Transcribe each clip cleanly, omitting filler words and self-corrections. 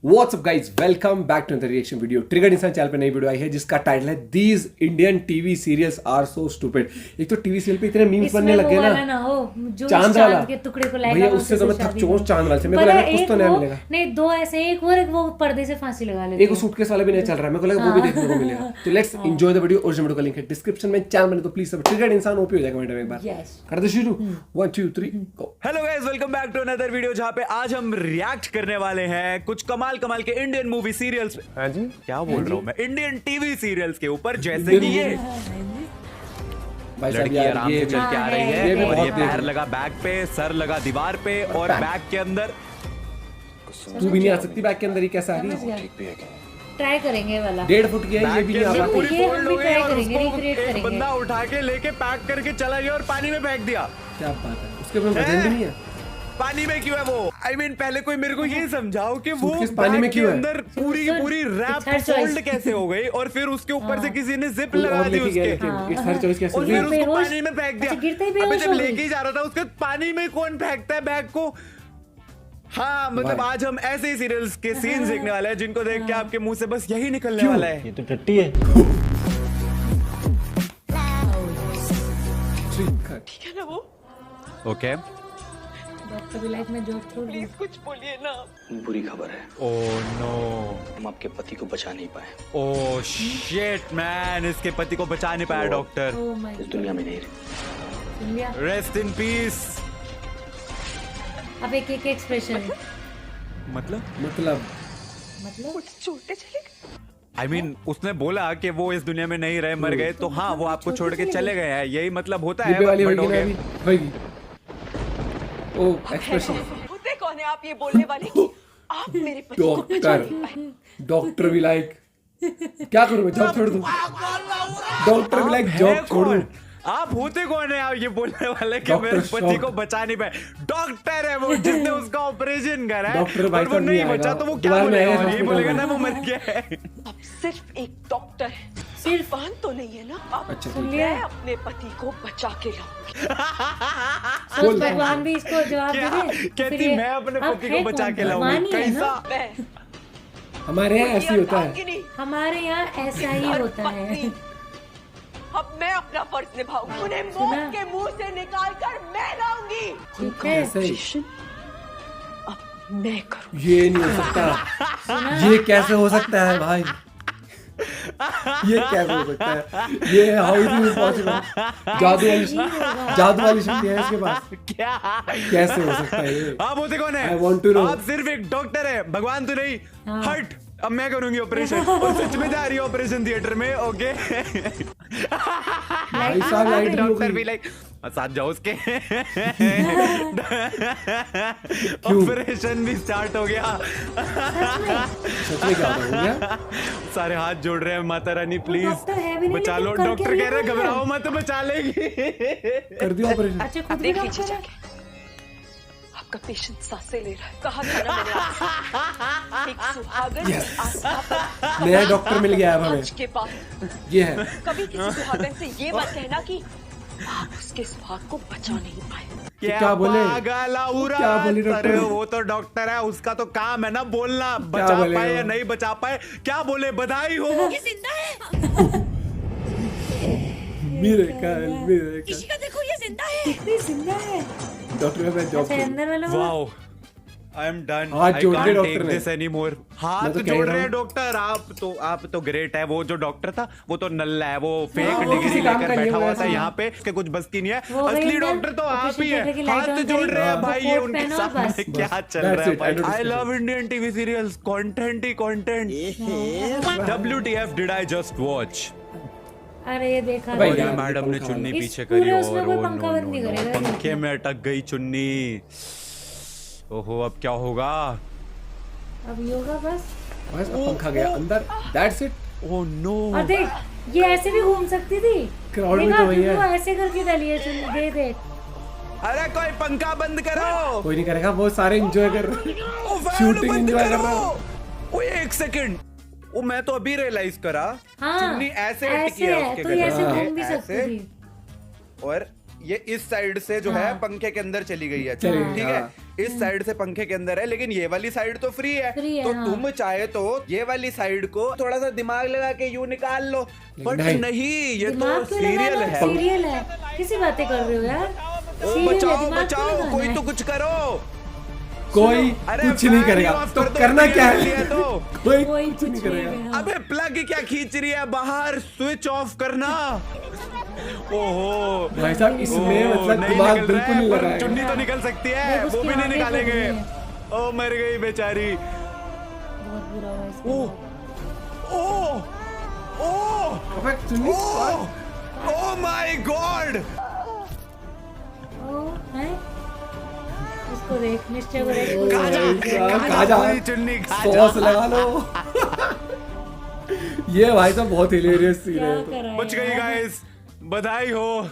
WhatsApp guys, welcome back to another reaction video. Triggered Insaan channel पे नई video आई है जिसका टाइटल है these Indian TV serials are so stupid. एक तो टीवी सीरियल पे इतने मीम्स बनने लग गए ना, चांद वाला के टुकड़े को भैया, उससे तो मैं थक चुका हूं। चांद वाले से मेरे को लगा कुछ तो नया मिलेगा। नहीं, दो ऐसे, एक और एक वो पर्दे से फांसी लगा लेते एक सूटकेस वाला भी नहीं चल रहा है, मेरे को लगा वो भी देखने को मिलेगा। तो let's enjoy the video. Original video का लिंक है डिस्क्रिप्शन में। चैनल बने तो प्लीज सब ट्रिगर्ड इंसान ओपी हो जाएगा कमेंट में एक बार। कर दे शुरू। 1 2 3 go. Hello guys, welcome back to another video जहां पे आज हम रिएक्ट करने वाले हैं कुछ कमाल के इंडियन मूवी सीरियल्स। हाँ जी, क्या बोल रहा हूं मैं, इंडियन टीवी सीरियल्स के ऊपर। जैसे कि ये लड़की आराम से चल के आ रही है और ये पैर लगा बैग पे, सर लगा दीवार पे और बैग के अंदर तू भी नहीं आ सकती बैग के अंदर। ही कैसा आ रही है? ट्राई करेंगे वाला 1.5 फुट की है, ये भी नहीं आ पाती। पूरी ये फोल्ड हम हो भी गई try और करेंगे, उसको recreate एक करेंगे। बंदा उठा के लेके पैक करके चला गया और पानी में फेंक दिया। क्या बात है, उसके ऊपर वजन भी नहीं है। पानी में क्यों है वो? I mean, पहले कोई मेरे को ये समझाओ कि वो सूटकेस पानी में बैग के क्यों है? अंदर पूरी की पूरी रैप फोल्ड कैसे हो गई और फिर उसके ऊपर से किसी ने जिप लगा दी उसके इट्स हर चॉइस कैसे और हुई? फिर उसको पानी में फेंक दिया। अच्छा, गिरते ही अबे बेहोश जब हो लेके गई। ही जा रहा था उसके पानी में कौन फेंकता है बैग को? हाँ, मतलब आज हम ऐसे ही सीरियल्स के सीन्स देखने वाले हैं जिनको देख के आपके मुंह से बस यही निकलने वाला है। ये तो टट्टी है। ठीक है ना वो? ओके, डॉक्टर भी लाइफ में जॉब छोड़ दी। प्लीज कुछ बोलिए ना। बुरी खबर है, ओह नो, हम आपके पति को बचा नहीं पाए। ओह शिट मैन, इसके पति को बचा नहीं पाया डॉक्टर। ओह माय इस दुनिया में नहीं रहे। सुन लिया? Rest in peace. अब एक एक्सप्रेशन मतलब मुझे छोड़ते चले गए। I mean, उसने बोला कि वो इस दुनिया में नहीं रहे, मर गए, तो हाँ वो आपको छोड़ के चले गए हैं, यही मतलब होता है। डिब्बे वाली but होगी ना okay। अभी होगी। ओ एक्सप्रेशन। होते कौन है आप ये बोलने वाले कि आप मेरे पति को बचा नहीं पाए? डॉक्टर भी लाइक क्या करूं मैं, जॉब छोड़ दूं? डॉक्टर भी लाइक जॉब है छोड़ दूं? कौन? आप होते कौन है आप ये बोलने वाले कि डॉक्टर मेरे पति शॉक। को बचा नहीं पाए? डॉक्टर है वो जिसने उसका ऑपरेशन करा है डॉक्टर भाई और वो साहब नहीं नहीं बचा आएगा। तो वो क्या दोबारा बोलेगा? नहीं आएगा ये हॉस्पिटल बोलेगा में। ना वो मर गया है। अब सिर्फ एक डॉक्टर है, सिर्फ पान तो नहीं है ना। अब अच्छा, सुन मैं लिया? अपने पति को बचा के लाऊंगी। सोच भगवान भी इसको जवाब दे क्या दे। कहती, मैं अपने पति को बचा के लाऊंगी? कैसा? मैं हमारे यहाँ ऐसे ही होता है। अर्धांगिनी, हमारे यहाँ ऐसा ही होता है। पत्नी। अब मैं अपना फर्ज निभाऊंगी, उन्हें मौत के मुंह से निकाल कर मैं लाऊंगी। ठीक है, ऐसे ही। अब मैं करूँ। ये नहीं हो सकता। ये कैसे हो सकता है भाई? ये कैसे हो सकता है? ये हाउ इज इट पॉसिबल? जादू वाली शक्ति है इसके पास। क्या? कैसे हो सकता है ये? आप होते कौन है? I want to know। आप सिर्फ एक डॉक्टर है, भगवान तो नहीं। हट, अब मैं करूंगी ऑपरेशन और सच में जा रही है ऑपरेशन थिएटर में। ओके, भाई साहब लाइट भी हो डॉक्टर भी गई। लाइक साथ जाओ उसके। ऑपरेशन भी स्टार्ट हो गया। सच में क्या हो गया? सारे हाथ जोड़ रहे हैं, माता रानी प्लीज डॉक्टर है भी नहीं, बचा लो। लेकिन कर डॉक्टर क्या कह रहे रही है? घबराओ मत, बचा लेगी। कर दिया ऑपरेशन। अच्छा अब खुद भी देख लीजिए डॉक्टर है? जाके, आपका पेशेंट सांसें ले रहा है। कहा था ना मैंने आपसे, एक सुहागन Yes। की आस्था पर नया डॉक्टर मिल गया है अब हमें। आज के बाद ये है। कभी किसी सुहागन से ये मत कहना कि आप उसके सुहाग को बचा नहीं पाए। क्या बोले? पागल औरत। क्या बोली डॉक्टर? अरे वो तो डॉक्टर है, उसका तो काम है ना बोलना, क्या बचा बोले पाए वो? या नहीं बचा पाए। क्या बोले? बधाई हो। ये जिंदा है, मिरेकल। किसी का देखो ये जिंदा है। कितनी जिंदा है। डॉक्टर का जॉब अच्छा अंदर वाला वो? Wow, I am done. हाथ जोड़ दिए डॉक्टर ने। This anymore. हाथ मैं तो कह जोड़ रहा रहे हैं हूँ। डॉक्टर। आप तो ग्रेट है। वो जो डॉक्टर था वो तो नल्ला है, वो फेक वो डिग्री किसी काम लेकर का नहीं बैठा हुआ हुआ था ऐसा। यहाँ पे कि कुछ बस्ती नहीं है। वो गई असली अंदर, डॉक्टर तो आप ऑपरेशन ही है। थिएटर की लाइट हाथ ऑन जोड़ करी, रहे हैं वो भाई, ये कोट उनके पहना और सामने बस। क्या चल That's रहा है it, भाई? I don't I discuss love Indian TV serials. Content ही content. WTF did I just watch? अरे ये देखा भाई और था। ये यार, मैडम ने पंखा चुन्नी इस पीछे पूरे करी उसमें और कोई वो पंखा बंद नहीं करेगा। पंखे में अटक गई चुन्नी। ओहो, अब क्या होगा? अब योगा बस। बस अब पंखा गया अंदर। That's it. Oh no. और देख, ये ऐसे भी घूम सकती थी। क्राउड में देखा, तो वही है। वो ऐसे करके डाली है चुन्नी। दे दे। अरे कोई पंखा बंद करो। कोई नहीं करेगा, वो सारे एंजॉय कर रहे हैं। ओ, फैन शूटिंग बंद एंजॉय कर करो। रहा हूँ। ओए एक सेकंड, वो मैं तो अभी रियलाइज करा। हाँ, चुन्नी ऐसे अटकी ऐसे है है, उसके तो ये ऐसे गले में। घूम भी सकती ऐसे। थी। और ये इस साइड से जो है हाँ। पंखे के अंदर चली गई है। चली गई, ठीक है। हाँ। इस साइड से पंखे के अंदर है, लेकिन ये वाली साइड तो फ्री है। Free है, तो हाँ। तुम चाहे तो ये वाली साइड को थोड़ा सा दिमाग लगा के यूं निकाल लो, बट नहीं, ये तो दिमाग क्यों सीरियल लगाना? है। सीरियल है, किसी बातें कर रहे हो यार? ओ सीरियल है, बचाओ दिमाग क्यों बचाओ, लगाना कोई है? तो कुछ करो। कोई अरे कुछ नहीं फैन ही करेगा ऑफ तो कर दो, करना क्या ये है? तो कोई कोई कुछ नहीं करेगा। करेगा। अबे प्लग क्या खींच रही है बाहर, स्विच ऑफ करना। ओहो भाई साहब इसमें ओह, मतलब नहीं दिमाग निकल बिल्कुल रहा है, नहीं पर लगाएगा। चुन्नी तो निकल सकती है, बस वो उसकी भी नहीं आंखें निकालेंगे। बंद हैं। ओ मर गई बेचारी। बहुत बुरा हुआ इसका। ओ ओ अबे चुन्नी ओ माय गॉड। ओ, हैं? इसको देख, निश्चय को देख। खा जा पूरी चुन्नी खा जा। सॉस लगा लो। ये भाई साहब बहुत हिलेरियस सीन क्या है। कर रहा है बच गई यार? गाइस, बधाई हो,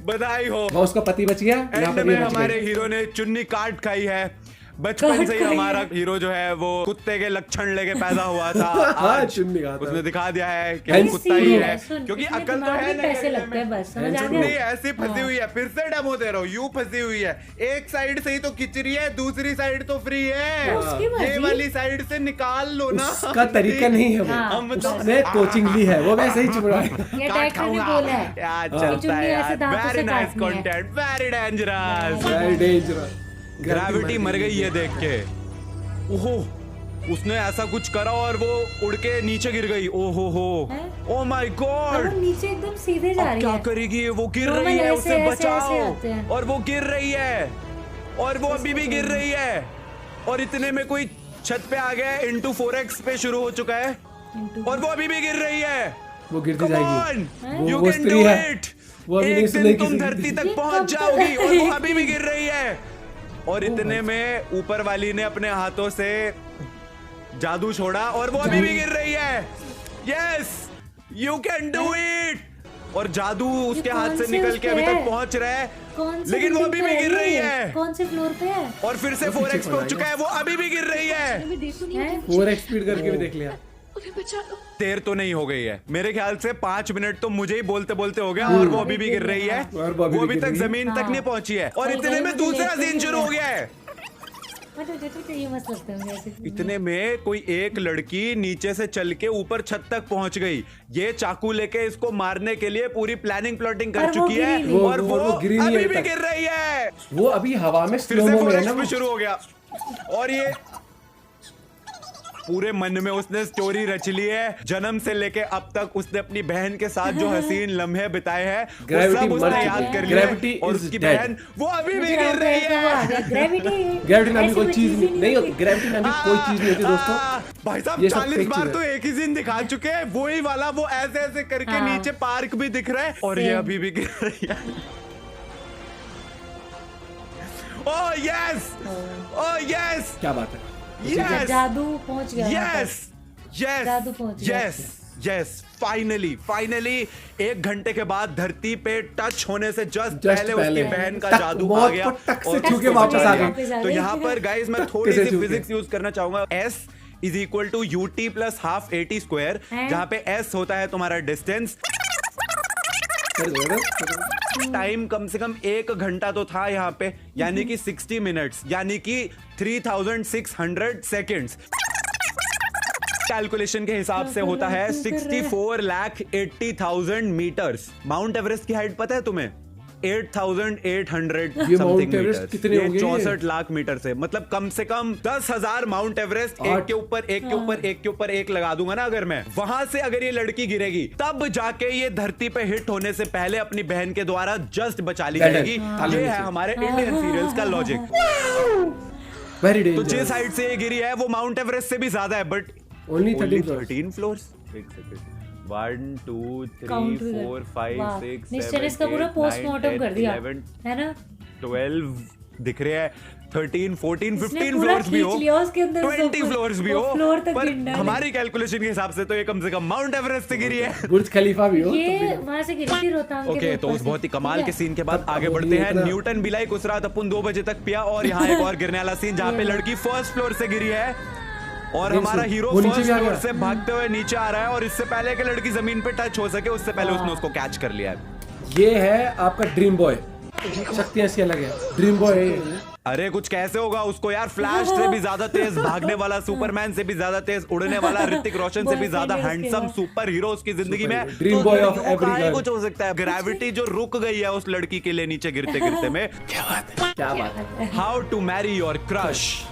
बधाई हो। और उसका पति बच गया, यहाँ एंड पर में ये बच हमारे गई। हीरो ने चुन्नी काट खाई है। बचपन काट से ही खाई हमारा है। हीरो जो है वो कुत्ते के लक्षण लेके पैदा हुआ था। हाँ, आज चुन्नी खाता है। उसने दिखा दिया है कि Hence वो कुत्ता ही सीरियल है, है, सुन, क्योंकि इसमें अकल तो दिमाग है में नहीं पैसे करने लगते हैं, में। बस समझ आ चुन्नी गया? ऐसी फंसी हुई है, फिर से डेमो दे रहा हूँ, यूं फंसी हुई है। एक साइड से ही तो खिंच रही है, दूसरी साइड तो फ्री है। तो उसकी ये मर्जी। वाली साइड से निकाल लो ना। उसका तरीका नहीं है वो, हाँ, हम तो उसने कोचिंग ली है, वो वैसे ही चुप रहा है। ये डायरेक्टर ने बोला है। यार ये चलता चुन्नी है ऐसे यार, दांतों वेरी से नाइस काटनी है। Content, very dangerous. Very dangerous। Gravity मर गई है देख के। ओहो, उसने ऐसा कुछ करा और वो उड़ के नीचे गिर गई। ओहो हो, हैं? ओ माय अब गॉड। वो नीचे एकदम सीधे जा अब रही क्या है। करेगी, वो गिर Normal रही है, ऐसे- उसे ऐसे- बचाओ। ऐसे आते हैं। और वो गिर रही है, और वो अभी भी गिर रही है, और इतने में कोई छत पे आ गया है, into 4x पे शुरू हो चुका है, और वो अभी भी गिर रही है। वो गिरती Come जाएगी। on, you वो can स्त्री do है। it। वो अभी नहीं एक सुनेगी दिन तुम किसी की। धरती तक ये पहुंच कब जाओगी, और वो तक अभी भी गिर रही है। और इतने में ऊपर वाली ने अपने हाथों से जादू छोड़ा, और वो अभी भी गिर रही है। Yes, you can do it. और जादू उसके हाथ से कौन से निकल उस के पे अभी है? तक पहुंच रहा है, कौन से लेकिन वो अभी भी गिर रही है। कौन से फ्लोर पे है? और फिर से 4x पे हो चुका है, वो अभी भी गिर रही है। हैं? 4x स्पीड करके भी देख लिया। मुझे बचा लो। देर तो नहीं हो गई है, मेरे ख्याल से 5 मिनट तो मुझे ही बोलते बोलते हो गया, और वो अभी भी गिर रही है। और वो अभी वो भी अभी गिर तक रही है। जमीन तक हाँ। नहीं पहुंची है, और और इतने वही में मुझे दूसरा लेट सीन नहीं शुरू हो हुआ। गया है। मतलब ये मस्त लगता है मुझे ऐसे। इतने में कोई एक लड़की नीचे से चल के ऊपर छत तक पहुंच गई। ये चाकू लेके इसको मारने के लिए पूरी प्लानिंग प्लॉटिंग कर और वो चुकी है, गिरी नहीं। और वो गिरी नहीं अभी अभी भी तक। गिर रही है। वो अभी हवा में फिर से स्लो में है 4x ना पे वो। शुरू हो गया, और ये पूरे मन में उसने स्टोरी रच ली है। जन्म से लेके अब तक उसने अपनी बहन के साथ जो हसीन लम्हे बिताए हैं, वो Gravity सब मर उसने चुकी याद है। कर लिया। Gravity और is उसकी dead. बहन वो अभी भी मुझे गिर लगता रही है कि वो आ है। गया। ग्रेविटी ग्रेविटी नाम की ऐसी कोई चीज ही नहीं होती। ग्रेविटी नाम की कोई चीज नहीं होती दोस्तों। भाई साहब ये सब 40 fake बार चीज़ तो है। एक ही सीन दिखा चुके हैं, वही वाला, वो ऐसे ऐसे करके हाँ। नीचे पार्क भी दिख रहा है, और ये Same. अभी भी गिर रही है। ओह यस, ओह यस, क्या बात है। यस, जादू पहुंच गया वहाँ तक। यस, यस, जादू पहुंच गया यस, यस, फाइनली 1 घंटे के बाद धरती पे टच होने से जस्ट पहले उसकी बहन का टक, जादू आ मौत गया, को टक से और छू के उसको वापस बचा आ लिया। गई। तो यहाँ पर गाइस मैं थोड़ी से सी छू के। फिजिक्स यूज करना चाहूंगा। S is equal to UT plus half AT square, हैं? जहाँ पे S होता है तुम्हारा डिस्टेंस। टाइम कम से कम 1 घंटा तो था यहाँ पे, यानी कि 60 मिनट्स, यानी कि 3600 सेकेंड्स। कैलकुलेशन के हिसाब से होता है 64,80,000 मीटर्स। माउंट एवरेस्ट की हाइट पता है तुम्हें? 8,800 ये समथिंग माउंट एवरेस्ट मीटर्स। कितने ये होंगे? 64 लाख मीटर से, मतलब कम से कम 10,000 माउंट एवरेस्ट एक के ऊपर एक के ऊपर एक के ऊपर एक लगा दूंगा ना अगर मैं, वहां से अगर ये लड़की गिरेगी तब जाके ये धरती पे हिट होने से पहले अपनी बहन के द्वारा जस्ट बचा ली जाएगी। ये है हमारे इंडियन सीरियल्स का लॉजिक। वेरी तो जिस डेंजरस। साइड से ये गिरी है वो माउंट एवरेस्ट से भी ज्यादा है, बट ओनली Only 13 floors? एक सेकंड। 1 2 3 काउंट भी 4 5 वाह, 6 निश्चय ने 7 इसका पूरा 8 पोस्टमार्टम 9 कर 10 दिया 11 है ना। 12 दिख रहे हैं, 13 14 इसने 15 पूरा फ्लोर्स भी हो, खींच लिया उसके अंदर सब 20 कुछ। फ्लोर्स भी वो हो, फ्लोर तक पर गिन डाले। हमारी कैलकुलेशन के हिसाब से तो ये कम से कम माउंट एवरेस्ट से गिरी है। बुर्ज खलीफा भी हो ये वहां से गिरी थी रोहतांग के ओके, तो ऊपर उस से, बहुत ही कमाल ठीक के है? सीन के बाद तब आगे वो बढ़ते भी हैं। इतना- न्यूटन बिलाई कुछ रात अपन 2 बजे तक पिया, और यहाँ एक और गिरने वाला सीन जहाँ पे लड़की फर्स्ट फ्लोर से गिरी है, और नहीं, हमारा सुन, हीरो वो नीचे फर्स्ट भी आ फ्लोर गया। से भागते हुए नीचे आ रहा है, और इससे पहले कि लड़की जमीन पे टच हो सके उससे पहले उसने उसको कैच कर लिया है। ये है आपका ड्रीम बॉय। शक्तियां इसकी अलग है। ड्रीम बॉय है ये। अरे कुछ कैसे होगा उसको यार, फ्लैश से भी ज्यादा तेज भागने वाला, सुपरमैन से भी ज्यादा तेज उड़ने वाला, ऋतिक रोशन से भी ज्यादा हैंडसम सुपर हीरो उसकी जिंदगी में, dream boy of every girl. कुछ हो सकता है। ग्रेविटी जो रुक गई है उस लड़की के लिए नीचे गिरते गिरते में। क्या बात है। How to marry your crush.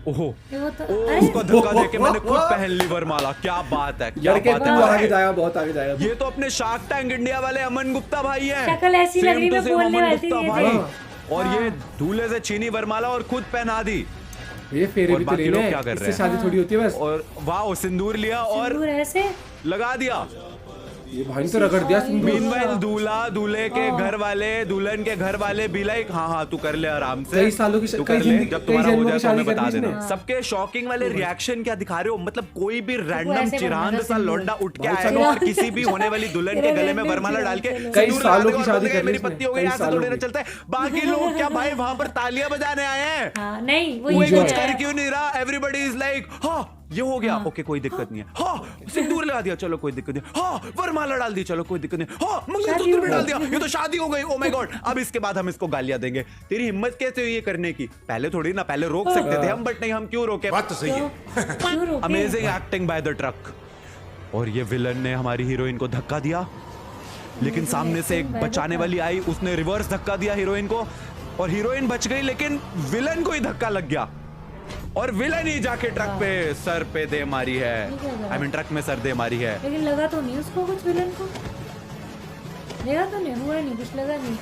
ओहो, वो तो उसको धक्का देके मैंने खुद पहन ली वरमाला। क्या बात है, क्या लड़के बात तू है। आगे जाएगा, बहुत आगे जाएगा। ये तो अपने शार्क टैंक इंडिया वाले अमन गुप्ता भाई हैं। शक्ल ऐसी लग रही, Same to मैं same बोलने अमन वाली थी गुप्ता ये भाई। तो। और ये दूल्हे से छीनी वरमाला और खुद पहना दी। ये फेरे और भी तो बाकी लोग लेने क्या कर हैं, रहे इससे हैं? शादी थोड़ी होती है बस। और वाह, सिंदूर लिया और सिंदूर ऐसे लगा दिया। ये भाई ने तो रगड़ दिया सिंदूर। मीनवाइल दूल्हा, दूल्हे के घर वाले, दुल्हन के घर वाले भी लाइक हाँ तू कर ले आराम से। कई सालों की तू कई कर ले, जिंदगी- जब कई तुम्हारा हो जन्मों जाए की तो हमें शादी कर बता दी देना। इसने। सबके शॉकिंग वाले रिएक्शन क्या दिखा रहे हो, मतलब कोई भी रैंडम ऐसे चिरांद बनाना सा सिंदूर। लौंडा उठ के भाई आएगा साहब- और किसी भी होने वाली दुल्हन के गले में वरमाला डाल के कई सिंदूर लगा सालों देगा की और शादी बोलेगा, कर ली मेरी इसने, पत्नी हो गई, कई यहाँ से सालों थोड़ी ना की। चलता है। बाकी लोग क्या भाई वहां पर तालियां बजाने आए हैं? हाँ नहीं वो कोई enjoy कुछ है। कर क्यों नहीं रहा? एवरीबडी इज लाइक हाँ ये हो गया, ओके कोई दिक्कत नहीं है। हाँ सिंदूर लगा दिया, चलो कोई दिक्कत नहीं। हाँ वरमाला डाल दी, चलो कोई दिक्कत नहीं। हाँ मंगलसूत्र भी डाल दिया, ये तो शादी हो गई। ओ माय गॉड, अब इसके बाद हम इसको गालियां देंगे। तेरी हिम्मत कैसे हुई ये करने की? पहले थोड़ी ना, पहले रोक सकते थे हम, बट नहीं, हम क्यों रोके? बात तो सही है। क्यों रोके? Amazing acting by the truck. और ये विलन ने हमारी हीरोइन को धक्का दिया, लेकिन सामने से एक बचाने वाली आई, उसने रिवर्स धक्का दिया हीरोइन को और हीरोइन बच गई, लेकिन विलन को ही धक्का लग गया और विलन ही जाके ट्रक पे सर पे दे मारी है। आई मीन ट्रक में सर दे मारी है। लेकिन लगा तो नहीं उसको कुछ, विलन को लगा तो नहीं, हुआ नहीं कुछ, लगा नहीं।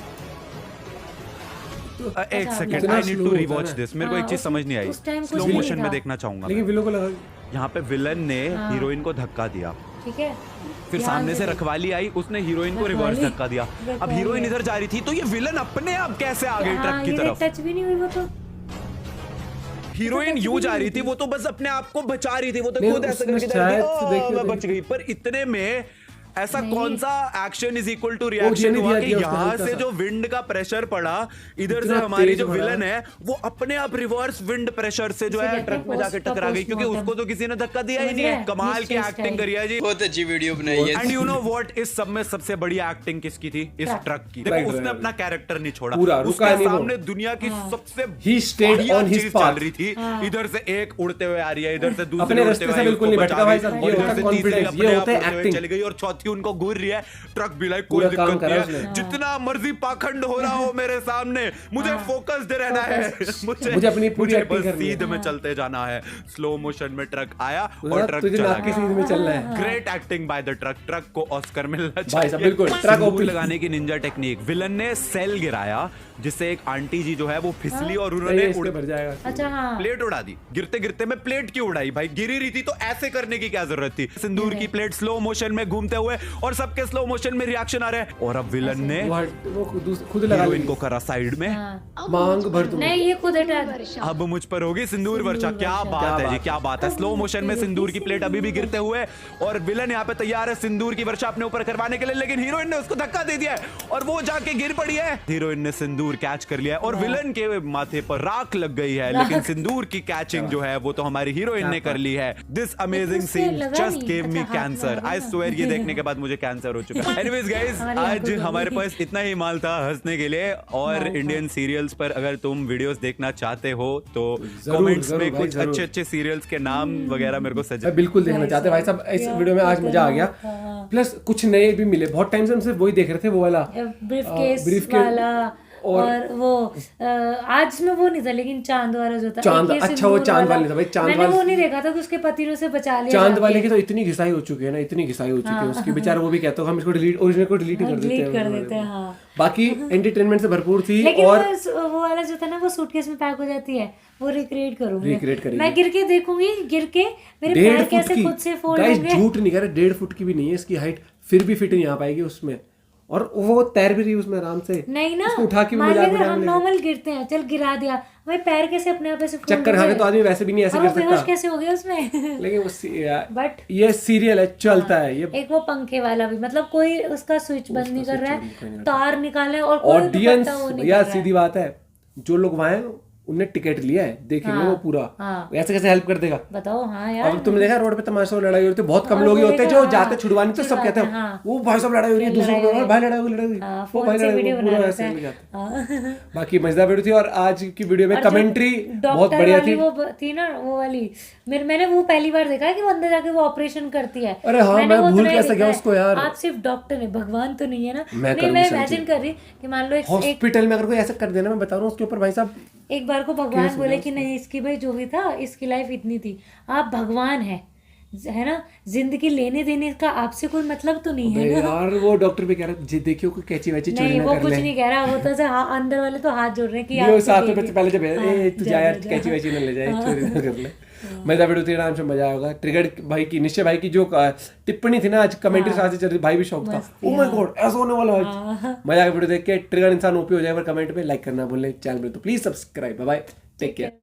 एक सेकंड, इतना आई नीड slow टू होता रिवॉच है। दिस। मेरे को एक हाँ, चीज उस- समझ नहीं आई, उस time कुछ स्लो भी मोशन नहीं में था। देखना चाहूंगा। लेकिन विलो को लगा यहाँ पे विलन ने हीरोइन को धक्का दिया, ठीक है, फिर ध्यान सामने से देख। रखवाली आई, उसने हीरोइन को रिवर्स रखवाली? धक्का दिया। अब रखवाली हीरोइन है। इधर जा रही थी तो ये विलन अपने आप कैसे आ गई हाँ, ट्रक की ये तरफ? टच भी नहीं हुई वो तो। हीरोइन यूं जा रही थी, वो तो बस अपने आप को बचा रही थी, वो तो नहीं, खुद ऐसे उसमें करके जा रही थी, शायद "ओह, देखिए- मैं बच गई। पर इतने में ऐसा नहीं। कौन सा एक्शन इज इक्वल टू वो रिएक्शन नहीं हुआ दिया कि गया उसने यहाँ हल्का से सा। जो विंड का प्रेशर पड़ा, इधर से इतना हमारी तेज जो पड़ा। विलन है वो अपने आप रिवर्स विंड प्रेशर से जो इसे है कहते ट्रक हैं में जाके टकरा गई, क्योंकि postmortem। उसको तो किसी ने धक्का दिया ही समझ नहीं रहे है। हैं? कमाल की Mystery एक्टिंग style। करी है जी। बहुत अच्छी वीडियो बनाई है। एंड यू नो व्हाट, इस सब में सबसे बड़ी एक्टिंग किसकी थी? इस ट्रक। ट्रक की। ट्रक देखो उसने ड्राइवर। अपना कैरेक्टर नहीं छोड़ा, पूरा, रुका उसके नहीं वो। सामने दुनिया की सबसे He stayed बढ़िया on his चीज path। चल रही थी। इधर से एक उड़ते हुए आ रही है, इधर से दूसरी अपने उड़ते रास्ते हुए से आई, बिल्कुल उसको नहीं बचा भटका भाई रही, साहब, और ये इधर होता से है तीसरी confidence, अपने ये आप होता है उड़ते हुए acting। चली गई और चौथी उनको घूर रही है। ट्रक भी लाइक पूरा कोई काम दिक्कत करा नहीं है, उसने। जितना मर्जी पाखंड हो रहा हो मेरे सामने, मुझे फोकस दे रहना है। मुझे अपनी पूरी acting बस करनी है। सीध में चलते जाना है। स्लो मोशन में ट्रक आया और उधर ट्रक तुझे चला नाक के गया। सीध में चलना है। Great acting by the truck. Truck को ऑस्कर मिलना भाई चाहिए। साहब, बिल्कुल, ट्रक सिंदूर ओपी। लगाने की निंजा टेक्निक। विलन ने सेल गिराया, जिससे एक आंटी जी जो है वो फिसली और उन्होंने नहीं, इसमें भर जाएगा। अच्छा हाँ, प्लेट उड़ा दी। गिरते गिरते में प्लेट क्यों उड़ाई भाई? गिरी रही थी तो ऐसे करने की क्या जरूरत थी? सिंदूर की प्लेट स्लो मोशन में घूमते हुए और सबके स्लो मोशन में रिएक्शन आ रहे हैं। और अब विलन ने वो खुद लगा हीरोइन को करा साइड में। हाँ। मांग भर दूं। नहीं ये खुद हटा। अब मुझ पर होगी सिंदूर वर्षा। क्या बात है जी, क्या बात है। स्लो मोशन में सिंदूर की प्लेट अभी भी गिरते हुए और विलन यहाँ पे तैयार है सिंदूर की वर्षा अपने ऊपर करवाने के लिए, लेकिन हीरोइन ने उसको धक्का दे दिया है और वो जाके गिर पड़ी है। हीरोइन ने सिंदूर कैच कर लिया है और विलन के माथे पर राख लग गई है, लेकिन सिंदूर की कैचिंग जो है वो तो हमारी हीरोइन ने कर ली है। दिस अमेजिंग उससे सीन लगा जस्ट नहीं। गेव मी अच्छा, हाथ कैंसर। लगा आई ना। स्वेयर ये देखने के बाद मुझे कैंसर हो चुका है। एनीवेज गाइस, हमारी आज आंखों को हमारे भी। पास इतना ही माल था हंसने के लिए। और हाँ, इंडियन सीरियल्स पर अगर तुम वीडियोस देखना चाहते हो तो जरूर, कमेंट्स जरूर में भाई, कुछ जरूर। अच्छे अच्छे सीरियल्स के नाम वगैरह मेरे को मैं सजेस्ट। बिल्कुल देखना चाहते हैं भाई साहब। इस वीडियो में आज मजा आ गया। प्लस कुछ नए भी मिले, बहुत टाइम से हम सिर्फ वही देख रहे थे, वो वाला ब्रीफकेस briefcase वाला और वो आज में वो नहीं था, लेकिन चांद वाला जो था। चांद, एक ये अच्छा, वो सिंदूर चांद वाला। वाले था भाई, चांद मैंने वाले- वो नहीं देखा था कि उसके पति ने उसे बचा लिया चांद जाके। वाले की तो इतनी घिसाई हो चुकी है ना, इतनी घिसाई हो चुकी है उसकी, बेचारा वो भी कहता है हम इसको डिलीट, ओरिजिनल को डिलीट ही कर देते डिलीट कर हैं। देते हैं, हाँ। बाकी एंटरटेनमेंट से भरपूर थी। लेकिन और वो वाला जो था ना, वो सूटकेस में पैक हो जाती है, वो रिक्रिएट करूंगी। Recreate करेगी। मैं गिर के देखूंगी, गिर के मेरे 1.5 पैर फुट कैसे की, खुद से फोल्ड गाइस होंगे। झूठ नहीं कह रहे, 1.5 फुट की भी नहीं है इसकी हाइट, फिर भी फिट नहीं आ पाएगी उसमें। और वो तैर भी रही उसमें आराम से। नहीं ना, उसको उठा के भी मान मजाक लेते उड़ाने हम लगे। नॉर्मल गिरते हैं, चल गिरा दिया, भाई पैर कैसे अपने आप ऐसे fold चक्कर हो खा के गए? तो आदमी वैसे भी नहीं ऐसे और कर वो बेहोश सकता। कैसे हो गया उसमें? लेकिन वो बट ये सीरियल है, चलता है ये। एक वो पंखे वाला भी, मतलब कोई उसका स्विच बंद नहीं कर रहा है, तार निकाले और कोई ऑडियंस दुपट्टा वो नहीं यार कर रहा सीधी है। बात है, जो लोग वहां हैं उनने टिकट लिया है, देखेंगे हाँ, वो पूरा हाँ। ऐसे कैसे हेल्प कर देगा। बताओ। हाँ यार, अब तुमने देखा रोड पे तमाशा और लड़ाई होती है, बहुत कम और लोग ही होते हैं जो बोलेगा, जाते छुड़वाने, तो सब कहते हैं हाँ। वो भाई साहब लड़ाई हो रही है, दूसरों को बोलो, भाई लड़ाई हुई लड़ाई हुई, हाँ, वो फोन भाई से लड़ाई वीडियो हुई, बना पूरा लेते ऐसे हैं। लग जाता है। हाँ। बाकी मजेदार वीडियो थी, और आज की वीडियो में और जो कमेंट्री बहुत डॉक्टर बढ़िया वाली थी। वो थी ना, वो वाली मैंने वो पहली बार देखा है कि वो अंदर जाके वो ऑपरेशन करती है। अरे हाँ, मैंने मैं वो भूल उतना ही कैसे गया देखा है। उसको यार। आप सिर्फ डॉक्टर है, भगवान तो नहीं है ना। मैं नहीं, करूँगी मैं समझी। इमेजिन कर रही कि मान लो एक हॉस्पिटल में अगर कोई ऐसा कर देना, मैं बता रहा हूँ उसके ऊपर भाई साहब एक बार को भगवान बोले कि नहीं, इसकी भाई जो भी था, इसकी लाइफ इतनी थी, आप भगवान है ना, जिंदगी लेने देने का आपसे कोई मतलब तो नहीं है ना। यार वो डॉक्टर भी कह रहा है देखियो कोई कैची वैची चोरी नहीं, ना वो कर कुछ ले। नहीं कह रहा, वो तो अंदर वाले तो हाथ जोड़ रहे हैं कि ये आप साथ दे में दिए। पहले जब हाँ, ए तू जा यार जा। कैची वैची ना ले जाए, चोरी ना कर ले। मजा वीडियो थी, आराम से मजा आया होगा। ट्रिगर भाई की, निश्चय भाई की जो टिप्पणी थी ना आज कमेंट्री साथ चल रही, भाई भी शौक था, ओ माय गॉड ऐसा होने वाला है आज। मजा आया वीडियो देख के। ट्रिगर इंसान ओपी हो जाए, पर कमेंट में लाइक करना भूल चैनल में तो please subscribe. Bye, take care.